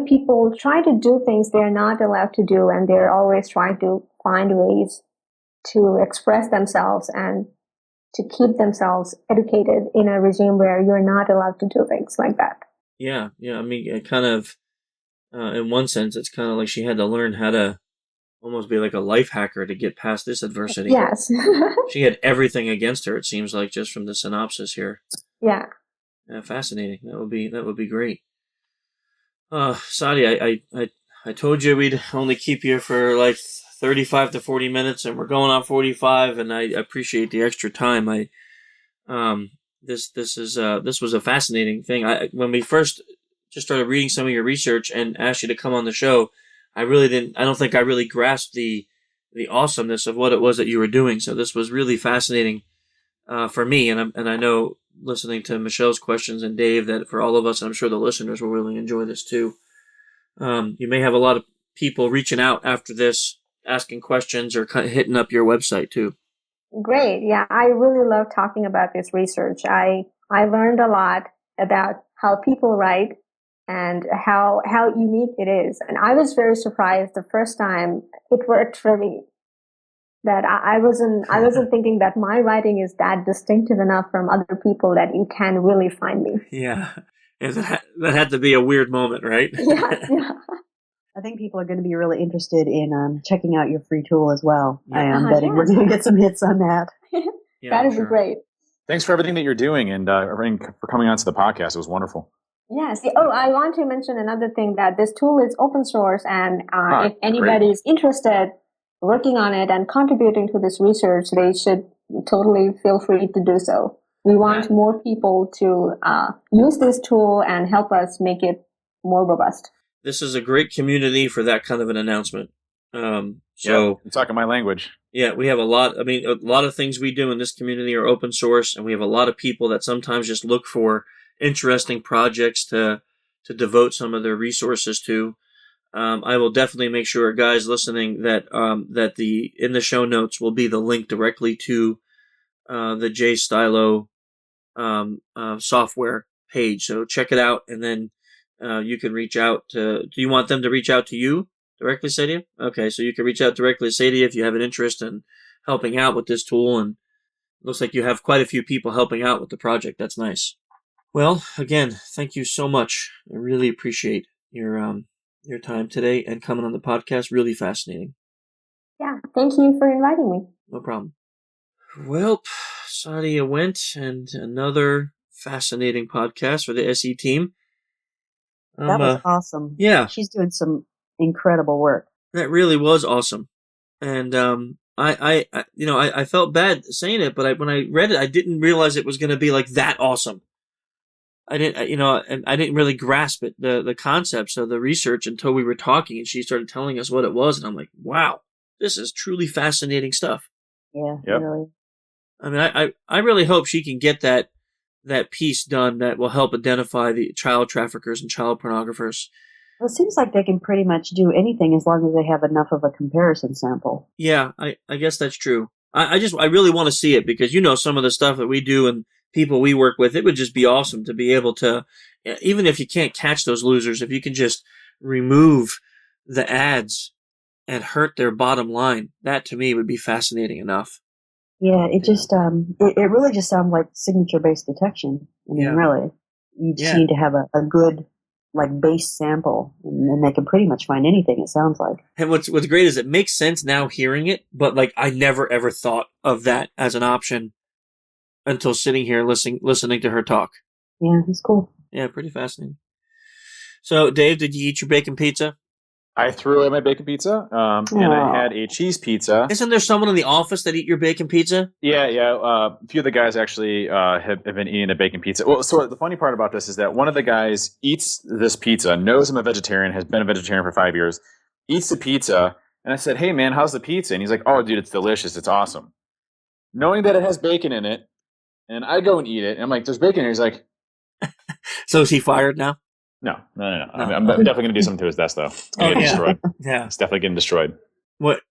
people try to do things they're not allowed to do, and they're always trying to find ways to express themselves and to keep themselves educated in a regime where you're not allowed to do things like that. Yeah. I mean, it kind of, in one sense, it's kind of like she had to learn how to almost be like a life hacker to get past this adversity. Yes. She had everything against her, it seems like, just from the synopsis here. Yeah. Fascinating. That would be great. Sadie, I told you we'd only keep you for like 35 to 40 minutes, and we're going on 45, and I appreciate the extra time. This was a fascinating thing. When we first just started reading some of your research and asked you to come on the show, I don't think I really grasped the awesomeness of what it was that you were doing. So this was really fascinating for me, and I know listening to Michelle's questions and Dave that for all of us, and I'm sure the listeners will really enjoy this too. You may have a lot of people reaching out after this, asking questions or kind of hitting up your website too. Great. Yeah, I really love talking about this research. I learned a lot about how people write and how unique it is. And I was very surprised the first time it worked for me. That I wasn't thinking that my writing is that distinctive enough from other people that you can really find me. Yeah. That had to be a weird moment, right? Yeah. I think people are going to be really interested in checking out your free tool as well. Yeah. I am betting we're going to get some hits on that. Yeah, that would be great. Thanks for everything that you're doing and for coming on to the podcast. It was wonderful. Yes. Oh, I want to mention another thing, that this tool is open source, and if anybody is interested working on it and contributing to this research, they should totally feel free to do so. We want more people to use this tool and help us make it more robust. This is a great community for that kind of an announcement. You're talking my language. Yeah, we have a lot of things we do in this community are open source, and we have a lot of people that sometimes just look for interesting projects to devote some of their resources to. I will definitely make sure, guys listening, that in the show notes will be the link directly to the JStylo software page. So check it out, and then you can reach out to. Do you want them to reach out to you directly, Sadia? Okay, so you can reach out directly to Sadia if you have an interest in helping out with this tool, and it looks like you have quite a few people helping out with the project. That's nice. Well, again, thank you so much. I really appreciate your time today and coming on the podcast. Really fascinating. Yeah, thank you for inviting me. No problem. Well, Sadia went, and another fascinating podcast for the SE team. That was awesome. Yeah. She's doing some incredible work. That really was awesome. And I felt bad saying it, but when I read it, I didn't realize it was going to be like that awesome. I didn't really grasp it, the concepts of the research until we were talking and she started telling us what it was. And I'm like, wow, this is truly fascinating stuff. Yeah, really. I mean, I really hope she can get that piece done that will help identify the child traffickers and child pornographers. Well, it seems like they can pretty much do anything as long as they have enough of a comparison sample. Yeah, I guess that's true. I really want to see it because, some of the stuff that we do and people we work with, it would just be awesome to be able to, even if you can't catch those losers, if you can just remove the ads and hurt their bottom line, that to me would be fascinating enough. Yeah, it just, it really just sounds like signature-based detection. I mean, really. You just need to have a good, base sample, and they can pretty much find anything, it sounds like. And what's great is it makes sense now hearing it, but, I never ever thought of that as an option until sitting here listening to her talk. Yeah, it's cool. Yeah, pretty fascinating. So, Dave, did you eat your bacon pizza? I threw away my bacon pizza, and I had a cheese pizza. Isn't there someone in the office that eat your bacon pizza? Yeah. A few of the guys actually have been eating a bacon pizza. Well, so the funny part about this is that one of the guys eats this pizza, knows I'm a vegetarian, has been a vegetarian for 5 years, eats the pizza, and I said, hey, man, how's the pizza? And he's like, oh, dude, it's delicious. It's awesome. Knowing that it has bacon in it, and I go and eat it, and I'm like, there's bacon in it. He's like... So is he fired now? No. I'm definitely going to do something to his desk, though. It's going to get destroyed. Yeah. It's definitely getting destroyed. What?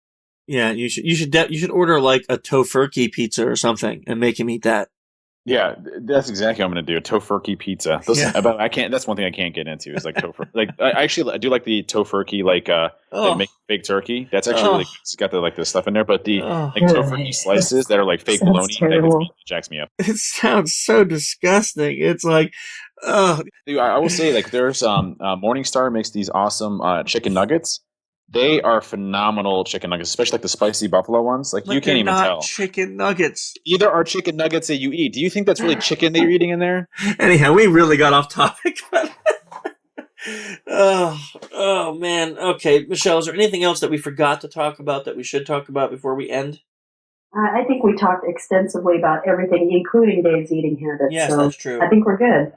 Yeah, you should order a tofurkey pizza or something and make him eat that. Yeah, that's exactly what I'm going to do. A tofurkey pizza. But I can't. That's one thing I can't get into is tofurkey. I do like the tofurkey, make fake turkey. That's actually really good. It's got the stuff in there. But the tofurkey slices that are fake bologna, that jacks me up. It sounds so disgusting. It's like, Dude, I will say there's Morningstar makes these awesome chicken nuggets. They are phenomenal chicken nuggets, especially the spicy buffalo ones. You can't even tell. Chicken nuggets. Either are chicken nuggets that you eat. Do you think that's really chicken that you're eating in there? Anyhow, we really got off topic. Oh man. Okay, Michelle, is there anything else that we forgot to talk about that we should talk about before we end? I think we talked extensively about everything, including Dave's eating habits. Yes, that's true. I think we're good.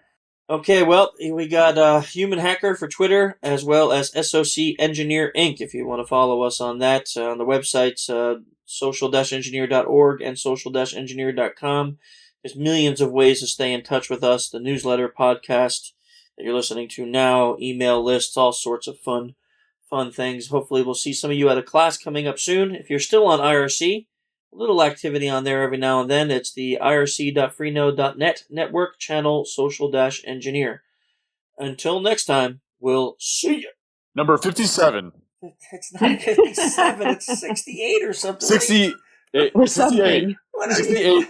Okay, well, we got Human Hacker for Twitter, as well as SOC Engineer Inc. If you want to follow us on that, on the websites social-engineer.org and social-engineer.com. There's millions of ways to stay in touch with us. The newsletter, podcast that you're listening to now, email lists, all sorts of fun things. Hopefully we'll see some of you at a class coming up soon. If you're still on IRC, a little activity on there every now and then. It's the irc.freenode.net network channel social-engineer. Until next time, we'll see you. Number 57. It's not 57, it's 68 or something. 68. Or something. What is 68.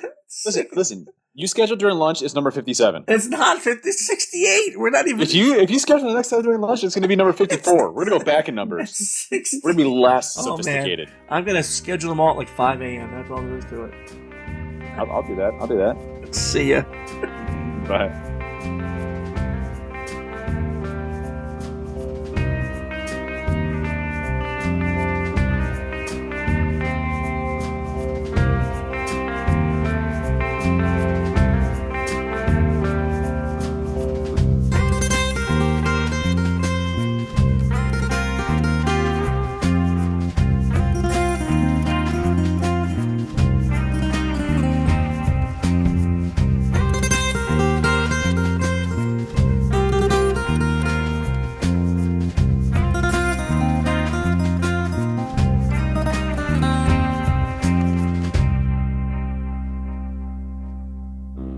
it? Listen. You scheduled during lunch is number 57. It's not 68. We're not even. If you schedule the next time during lunch, it's going to be number 54. We're going to go back in numbers. We're going to be less sophisticated. Man. I'm going to schedule them all at like 5 a.m. That's all there is to it. I'll do that. See ya. Bye.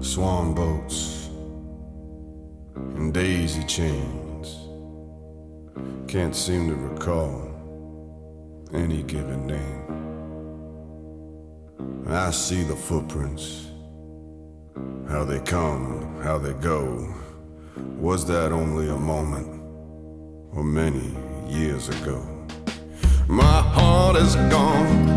Swan boats and daisy chains. Can't seem to recall any given name. I see the footprints, how they come, how they go. Was that only a moment or many years ago? My heart is gone,